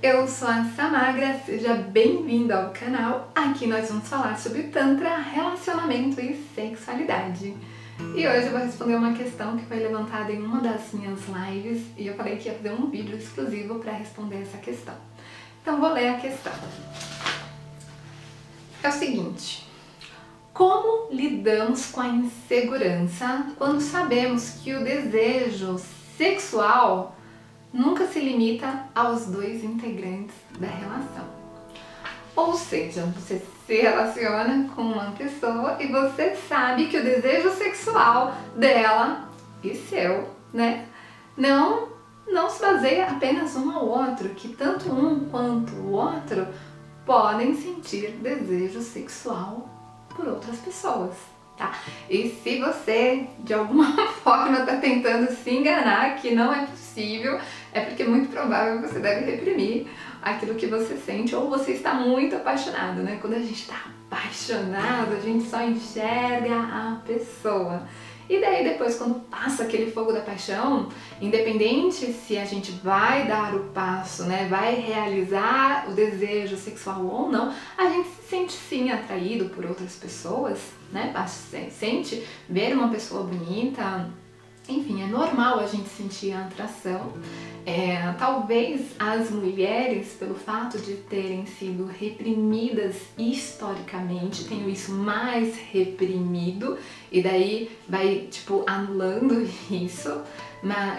eu sou a Samagra, seja bem-vindo ao canal. Aqui nós vamos falar sobre Tantra, relacionamento e sexualidade. E hoje eu vou responder uma questão que foi levantada em uma das minhas lives e eu falei que ia fazer um vídeo exclusivo para responder essa questão. Então vou ler a questão. É o seguinte: como lidamos com a insegurança quando sabemos que o desejo sexual nunca se limita aos dois integrantes da relação? Ou seja, você se relaciona com uma pessoa e você sabe que o desejo sexual dela e seu, né, não se baseia apenas um ao outro, que tanto um quanto o outro podem sentir desejo sexual por outras pessoas, tá? E se você de alguma forma está tentando se enganar que não é possível, é porque muito provável você deve reprimir aquilo que você sente, ou você está muito apaixonado, né? Quando a gente está apaixonado, a gente só enxerga a pessoa. E daí depois, quando passa aquele fogo da paixão, independente se a gente vai dar o passo, né, vai realizar o desejo sexual ou não, a gente se sente sim atraído por outras pessoas, né? Sente ver uma pessoa bonita. Enfim, é normal a gente sentir a atração. Talvez as mulheres, pelo fato de terem sido reprimidas historicamente, tenham isso mais reprimido e daí vai, tipo, anulando isso.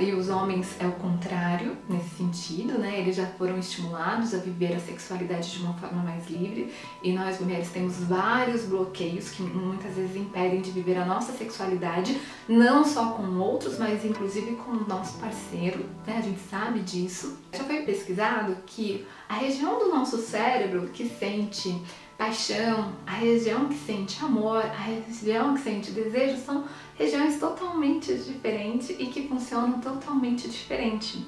E os homens é o contrário nesse sentido, né? Eles já foram estimulados a viver a sexualidade de uma forma mais livre e nós mulheres temos vários bloqueios que muitas vezes impedem de viver a nossa sexualidade, não só com outros, mas inclusive com o nosso parceiro, né? A gente sabe disso. Já foi pesquisado que a região do nosso cérebro que sente paixão, a região que sente amor, a região que sente desejo são regiões totalmente diferentes e que funcionam totalmente diferente.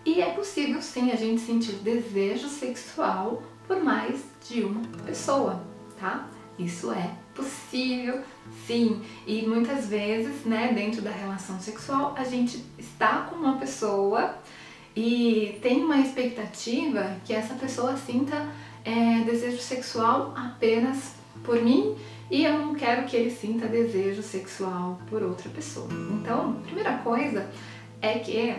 E é possível sim a gente sentir desejo sexual por mais de uma pessoa, tá? Isso é possível, sim. E muitas vezes, né, dentro da relação sexual, a gente está com uma pessoa e tem uma expectativa que essa pessoa sinta desejo sexual apenas por mim e eu não quero que ele sinta desejo sexual por outra pessoa. Então, a primeira coisa é que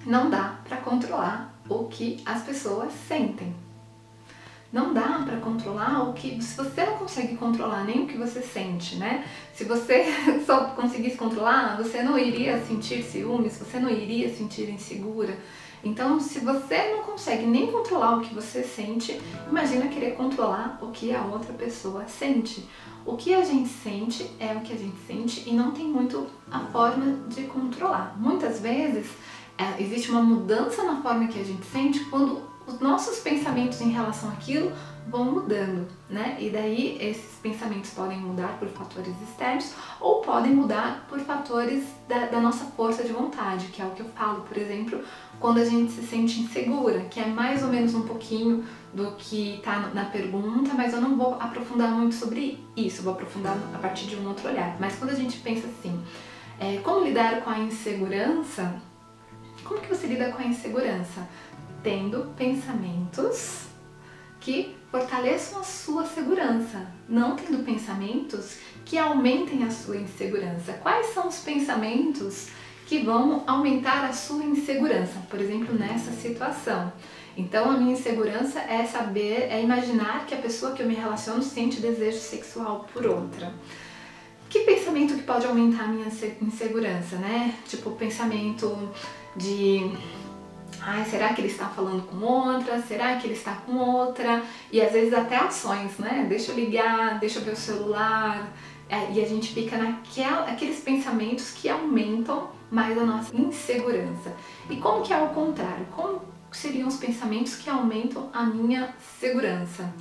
não dá para controlar o que as pessoas sentem. Não dá para controlar o que... Se você não consegue controlar nem o que você sente, né? Se você só conseguisse controlar, você não iria sentir ciúmes, você não iria sentir insegura. Então, se você não consegue nem controlar o que você sente, imagina querer controlar o que a outra pessoa sente. O que a gente sente é o que a gente sente e não tem muito a forma de controlar. Muitas vezes existe uma mudança na forma que a gente sente quando os nossos pensamentos em relação àquilo vão mudando, né? E daí esses pensamentos podem mudar por fatores externos ou podem mudar por fatores da nossa força de vontade, que é o que eu falo, por exemplo, quando a gente se sente insegura, que é mais ou menos um pouquinho do que tá na pergunta, mas eu não vou aprofundar muito sobre isso, vou aprofundar a partir de um outro olhar. Mas quando a gente pensa assim, como lidar com a insegurança? Como que você lida com a insegurança? Tendo pensamentos que fortaleçam a sua segurança, não tendo pensamentos que aumentem a sua insegurança. Quais são os pensamentos que vão aumentar a sua insegurança, por exemplo, nessa situação? Então, a minha insegurança é imaginar que a pessoa que eu me relaciono sente desejo sexual por outra. Que pensamento que pode aumentar a minha insegurança, né? Tipo, pensamento de... Ai, será que ele está falando com outra? Será que ele está com outra? E às vezes até ações, né? Deixa eu ligar, deixa eu ver o celular. E a gente fica naqueles pensamentos que aumentam mais a nossa insegurança. E como que é o contrário? Como seriam os pensamentos que aumentam a minha segurança?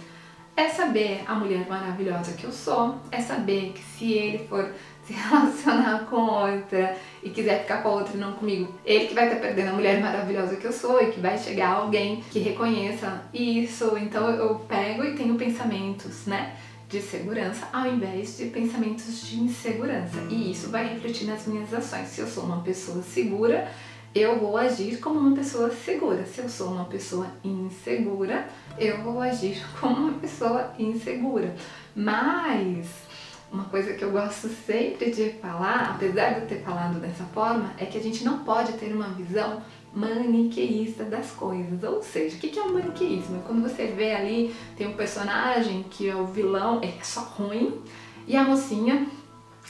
É saber a mulher maravilhosa que eu sou, é saber que se ele for se relacionar com outra e quiser ficar com a outra e não comigo, ele que vai estar perdendo a mulher maravilhosa que eu sou e que vai chegar alguém que reconheça isso. Então eu pego e tenho pensamentos, né, de segurança ao invés de pensamentos de insegurança. E isso vai refletir nas minhas ações. Se eu sou uma pessoa segura, eu vou agir como uma pessoa segura. Se eu sou uma pessoa insegura, eu vou agir como uma pessoa insegura. Mas uma coisa que eu gosto sempre de falar, apesar de eu ter falado dessa forma, é que a gente não pode ter uma visão maniqueísta das coisas. Ou seja, o que é o maniqueísmo? É quando você vê ali, tem um personagem que é o vilão, ele é só ruim, e a mocinha,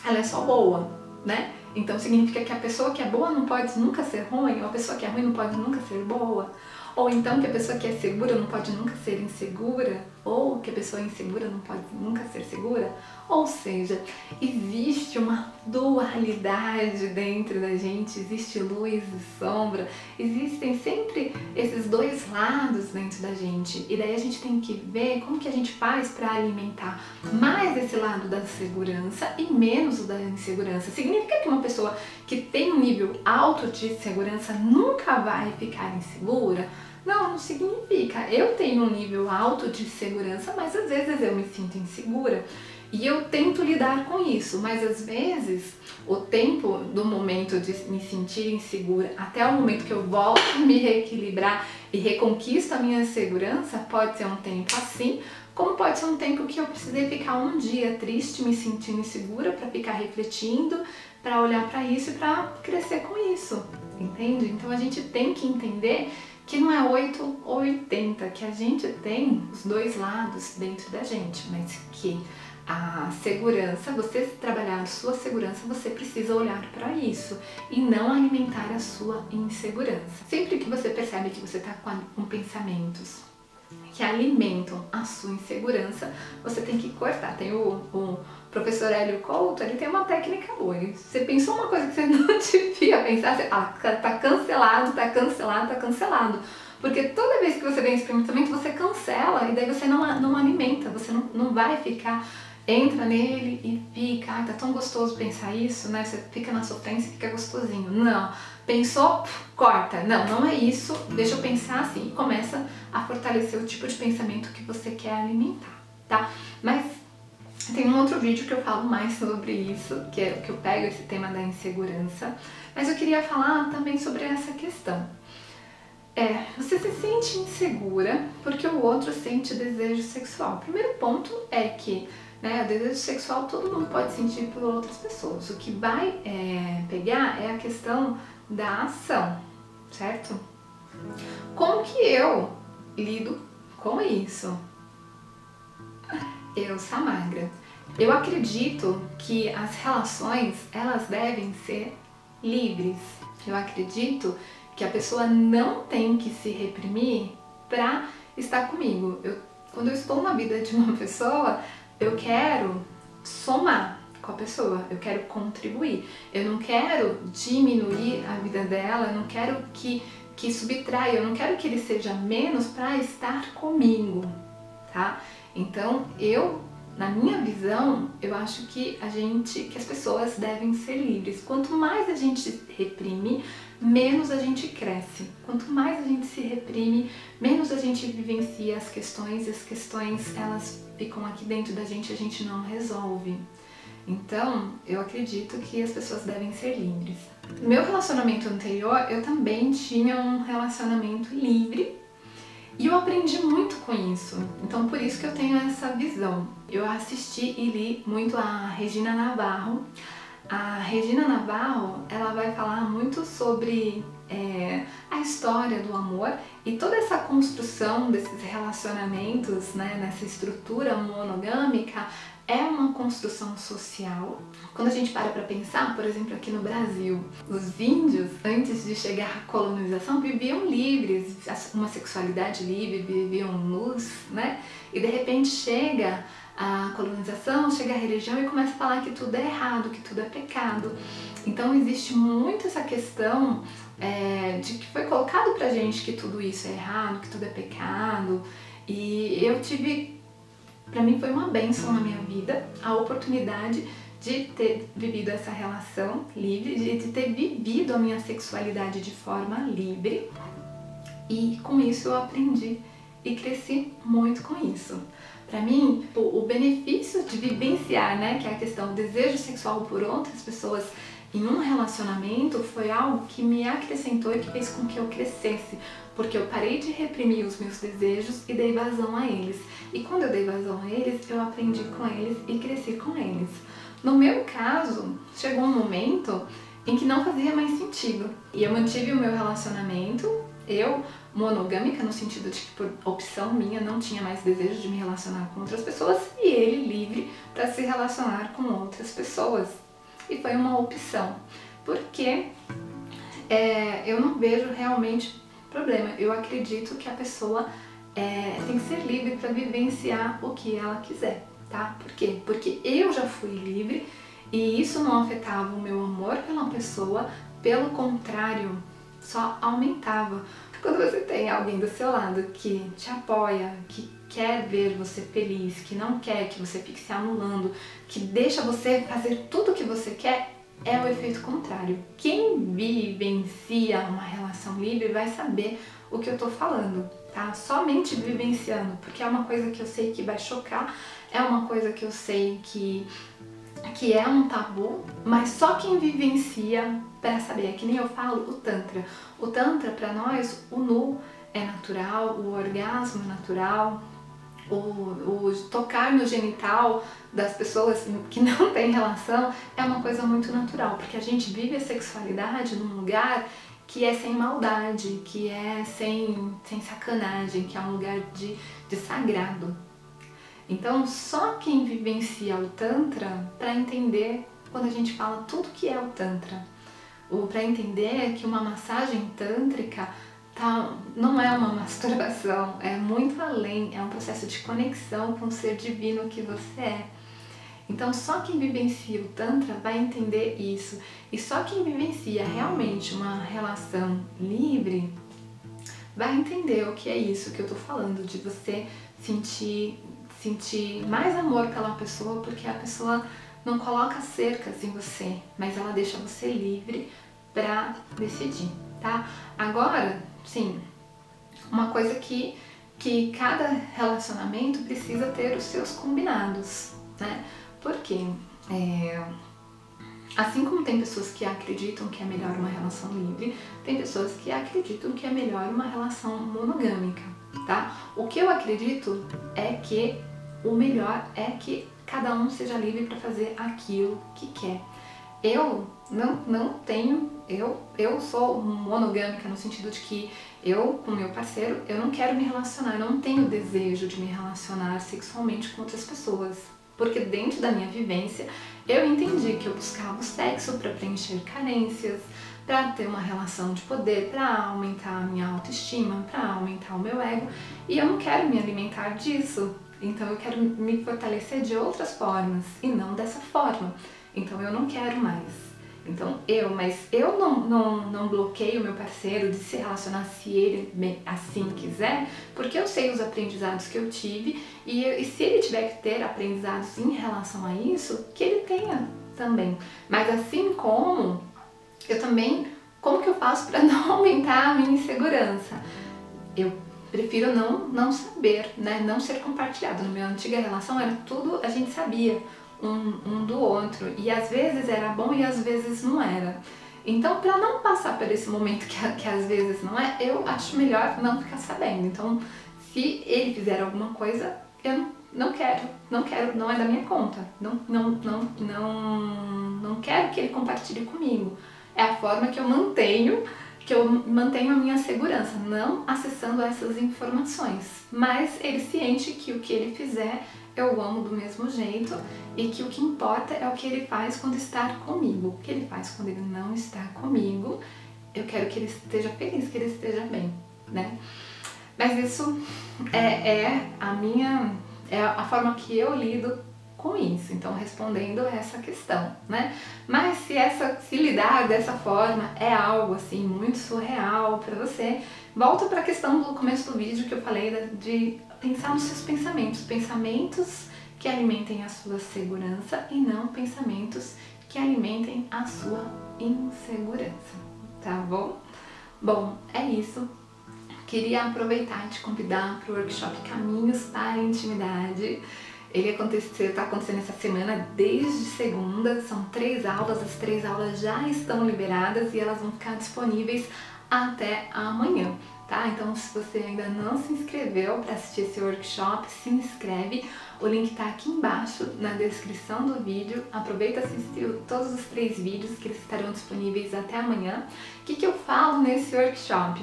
ela é só boa, né? Então significa que a pessoa que é boa não pode nunca ser ruim, ou a pessoa que é ruim não pode nunca ser boa. Ou então que a pessoa que é segura não pode nunca ser insegura, ou que a pessoa insegura não pode nunca ser segura. Ou seja, existe uma dualidade dentro da gente, existe luz e sombra, existem sempre esses dois lados dentro da gente. E daí a gente tem que ver como que a gente faz para alimentar mais esse lado da segurança e menos o da insegurança. Significa que uma pessoa que tem um nível alto de segurança nunca vai ficar insegura? Não, não significa. Eu tenho um nível alto de segurança, mas às vezes eu me sinto insegura. E eu tento lidar com isso, mas às vezes o tempo do momento de me sentir insegura até o momento que eu volto a me reequilibrar e reconquisto a minha segurança pode ser um tempo assim, como pode ser um tempo que eu precisei ficar um dia triste, me sentindo insegura, para ficar refletindo, para olhar para isso e para crescer com isso, entende? Então a gente tem que entender que não é 8 ou 80, que a gente tem os dois lados dentro da gente, mas que a segurança, você trabalhar a sua segurança, você precisa olhar para isso e não alimentar a sua insegurança. Sempre que você percebe que você está com pensamentos que alimentam a sua insegurança, você tem que cortar. Tem o professor Hélio Couto, ele tem uma técnica boa. Você pensou uma coisa que você não devia pensar, você fala, tá cancelado, tá cancelado, tá cancelado. Porque toda vez que você vem esse pensamento, você cancela e daí você não alimenta, você não vai ficar, entra nele e fica, ai, tá tão gostoso pensar isso, né? Você fica na sofrência e fica gostosinho. Não, pensou, corta. Não é isso, deixa eu pensar assim e começa a fortalecer o tipo de pensamento que você quer alimentar, tá? Mas tem um outro vídeo que eu falo mais sobre isso, que é que eu pego esse tema da insegurança, mas eu queria falar também sobre essa questão. Você se sente insegura porque o outro sente desejo sexual. O primeiro ponto é que o desejo sexual todo mundo pode sentir por outras pessoas. O que vai pegar é a questão da ação, certo? Como que eu lido com isso? Eu, Samagra, eu acredito que as relações, elas devem ser livres. Eu acredito que a pessoa não tem que se reprimir para estar comigo. Quando eu estou na vida de uma pessoa, eu quero somar com a pessoa, eu quero contribuir. Eu não quero diminuir a vida dela, eu não quero que subtraia, eu não quero que ele seja menos para estar comigo, tá? Então, na minha visão, eu acho que as pessoas devem ser livres. Quanto mais a gente se reprime, menos a gente cresce. Quanto mais a gente se reprime, menos a gente vivencia as questões, e as questões elas ficam aqui dentro da gente e a gente não resolve. Então, eu acredito que as pessoas devem ser livres. No meu relacionamento anterior, eu também tinha um relacionamento livre e eu aprendi muito com isso. Então, por isso que eu tenho essa visão. Eu assisti e li muito a Regina Navarro. A Regina Navarro, ela vai falar muito sobre a história do amor e toda essa construção desses relacionamentos, nessa estrutura monogâmica, é uma construção social. Quando a gente para pensar, por exemplo, aqui no Brasil, os índios, antes de chegar à colonização, viviam livres, uma sexualidade livre, viviam nus, E de repente chega a colonização, chega a religião e começa a falar que tudo é errado, que tudo é pecado. Então existe muito essa questão de que foi colocado pra gente que tudo isso é errado, que tudo é pecado. E pra mim foi uma bênção na minha vida a oportunidade de ter vivido essa relação livre, de ter vivido a minha sexualidade de forma livre. E com isso eu aprendi e cresci muito com isso. Pra mim, o benefício de vivenciar, que é a questão do desejo sexual por outras pessoas, em um relacionamento foi algo que me acrescentou e que fez com que eu crescesse, porque eu parei de reprimir os meus desejos e dei vazão a eles. E quando eu dei vazão a eles, eu aprendi com eles e cresci com eles. No meu caso, chegou um momento em que não fazia mais sentido. E eu mantive o meu relacionamento, eu monogâmica no sentido de que por opção minha não tinha mais desejo de me relacionar com outras pessoas e ele livre para se relacionar com outras pessoas. E foi uma opção, porque eu não vejo realmente problema. Eu acredito que a pessoa tem que ser livre para vivenciar o que ela quiser, tá? Por quê? Porque eu já fui livre e isso não afetava o meu amor pela pessoa, pelo contrário, só aumentava. Quando você tem alguém do seu lado que te apoia, que quer ver você feliz, que não quer que você fique se anulando, que deixa você fazer tudo o que você quer, é o efeito contrário. Quem vivencia uma relação livre vai saber o que eu tô falando, tá? Somente vivenciando, porque é uma coisa que eu sei que vai chocar, é uma coisa que eu sei que é um tabu, mas só quem vivencia para saber. É que nem eu falo o Tantra. O Tantra, para nós, o nu é natural, o orgasmo é natural, o tocar no genital das pessoas que não têm relação é uma coisa muito natural, porque a gente vive a sexualidade num lugar que é sem maldade, que é sem sacanagem, que é um lugar de sagrado. Então, só quem vivencia o Tantra para entender quando a gente fala tudo que é o Tantra, ou para entender que uma massagem tântrica não é uma masturbação, é muito além, é um processo de conexão com o ser divino que você é. Então, só quem vivencia o Tantra vai entender isso, e só quem vivencia realmente uma relação livre vai entender o que é isso que eu tô falando, de você sentir mais amor pela pessoa, porque a pessoa não coloca cercas em você, mas ela deixa você livre para decidir, tá? Agora, sim, uma coisa que cada relacionamento precisa ter os seus combinados, né? Porque assim como tem pessoas que acreditam que é melhor uma relação livre, tem pessoas que acreditam que é melhor uma relação monogâmica, tá? O que eu acredito é que o melhor é que cada um seja livre para fazer aquilo que quer. Eu não tenho, eu sou monogâmica no sentido de que eu, com meu parceiro, eu não quero me relacionar, eu não tenho desejo de me relacionar sexualmente com outras pessoas. Porque dentro da minha vivência, eu entendi que eu buscava o sexo para preencher carências, para ter uma relação de poder, para aumentar a minha autoestima, para aumentar o meu ego, e eu não quero me alimentar disso. Então eu quero me fortalecer de outras formas e não dessa forma. Então eu não quero mais. Mas eu não bloqueio o meu parceiro de se relacionar se ele assim quiser, porque eu sei os aprendizados que eu tive e se ele tiver que ter aprendizados em relação a isso, que ele tenha também. Mas assim como eu também, como que eu faço para não aumentar a minha insegurança? Eu prefiro não saber, né? Não ser compartilhado. Na minha antiga relação era tudo, a gente sabia um do outro, e às vezes era bom e às vezes não era. Então, para não passar por esse momento que às vezes não é, eu acho melhor não ficar sabendo. Então, se ele fizer alguma coisa, eu não quero, não é da minha conta. Não quero que ele compartilhe comigo. É a forma que eu mantenho a minha segurança, não acessando essas informações. Mas ele ciente que o que ele fizer eu amo do mesmo jeito e que o que importa é o que ele faz quando está comigo. O que ele faz quando ele não está comigo, eu quero que ele esteja feliz, que ele esteja bem, né? Mas isso é a forma que eu lido com isso, então respondendo essa questão, né? Mas se lidar dessa forma é algo assim muito surreal para você, volta para a questão do começo do vídeo que eu falei de pensar nos seus pensamentos que alimentem a sua segurança e não pensamentos que alimentem a sua insegurança, tá bom? Bom, é isso. Queria aproveitar e te convidar para o workshop Caminhos para a Intimidade. Ele está acontecendo essa semana desde segunda, são 3 aulas, as 3 aulas já estão liberadas e elas vão ficar disponíveis até amanhã, tá? Então se você ainda não se inscreveu para assistir esse workshop, se inscreve, o link tá aqui embaixo na descrição do vídeo, aproveita e assiste todos os 3 vídeos que eles estarão disponíveis até amanhã. O que eu falo nesse workshop?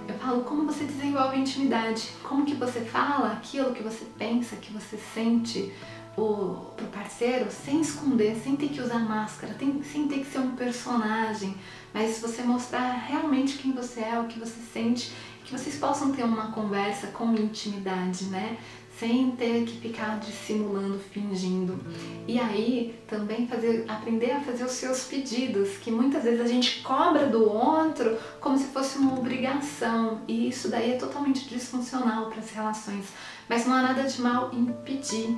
Eu falo como você desenvolve intimidade, como que você fala aquilo que você pensa, que você sente pro parceiro, sem esconder, sem ter que usar máscara, sem ter que ser um personagem, mas você mostrar realmente quem você é, o que você sente, que vocês possam ter uma conversa com intimidade, né? Sem ter que ficar dissimulando, fingindo. E aí também aprender a fazer os seus pedidos, que muitas vezes a gente cobra do outro como se fosse uma obrigação, e isso daí é totalmente disfuncional para as relações. Mas não há nada de mal em pedir.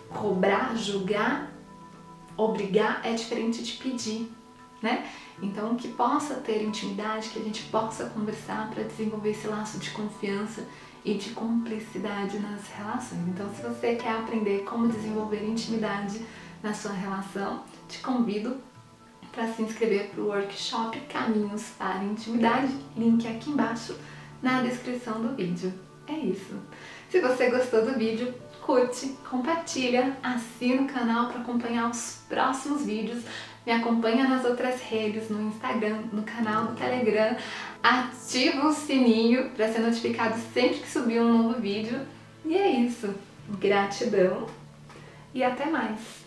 Cobrar, julgar, obrigar é diferente de pedir, né? Então que possa ter intimidade, que a gente possa conversar para desenvolver esse laço de confiança e de cumplicidade nas relações. Então se você quer aprender como desenvolver intimidade na sua relação, te convido para se inscrever para o workshop Caminhos para a Intimidade, link aqui embaixo na descrição do vídeo. É isso. Se você gostou do vídeo, curte, compartilha, assina o canal para acompanhar os próximos vídeos, me acompanha nas outras redes, no Instagram, no canal do Telegram, ativa o sininho para ser notificado sempre que subir um novo vídeo. E é isso. Gratidão e até mais!